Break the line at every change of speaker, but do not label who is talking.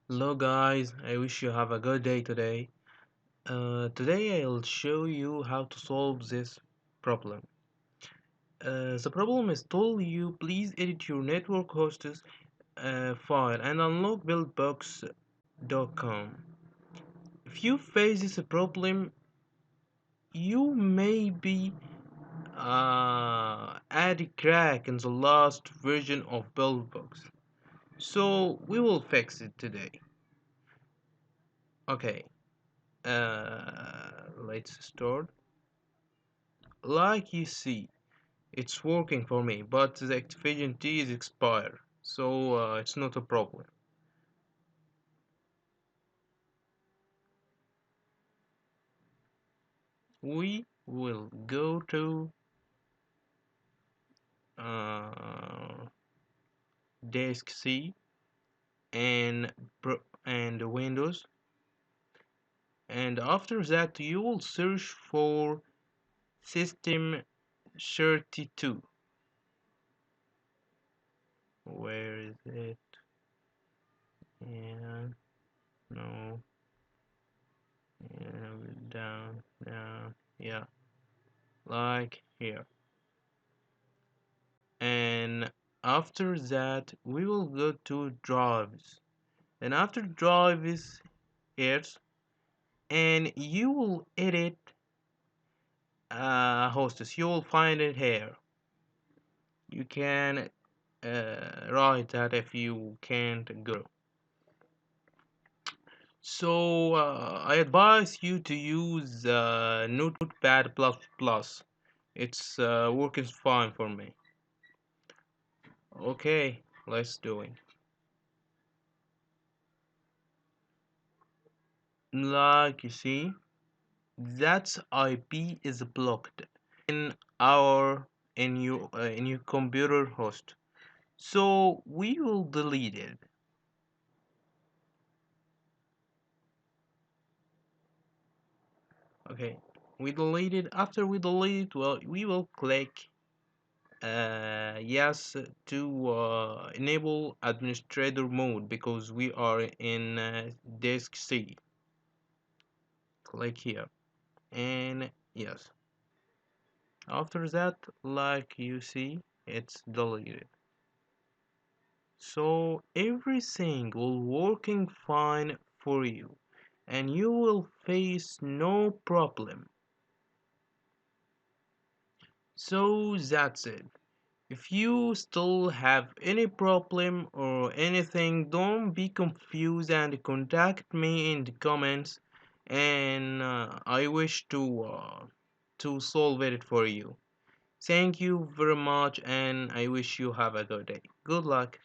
Hello guys, I wish you have a good day today. Today I'll show you how to solve this problem. The problem is told you please edit your network hosts file and unlock buildbox.com. If you face this problem, you may be add a crack in the last version of buildbox. So we will fix it today. Okay, let's start. Like you see, it's working for me, but the activation T is expired, so it's not a problem. We will go to uh, disk C and and Windows, and after that you will search for System 32. Where is it? Yeah, no, yeah, down, yeah, like here. And after that we will go to drives, and after drives here, and you will edit hosts. You will find it here. You can write that if you can't go. So I advise you to use notepad plus plus. It's working fine for me. Okay, let's do it. Like you see, that IP is blocked in our in your computer host. So we will delete it. Okay, we delete it. After we delete it, well, we will click yes to enable administrator mode because we are in disk C. Click here and yes. After that, like you see, it's deleted. So everything will working fine for you and you will face no problem. So that's it. If you still have any problem or anything, don't be confused and contact me in the comments, and I wish to solve it for you. Thank you very much and I wish you have a good day. Good luck.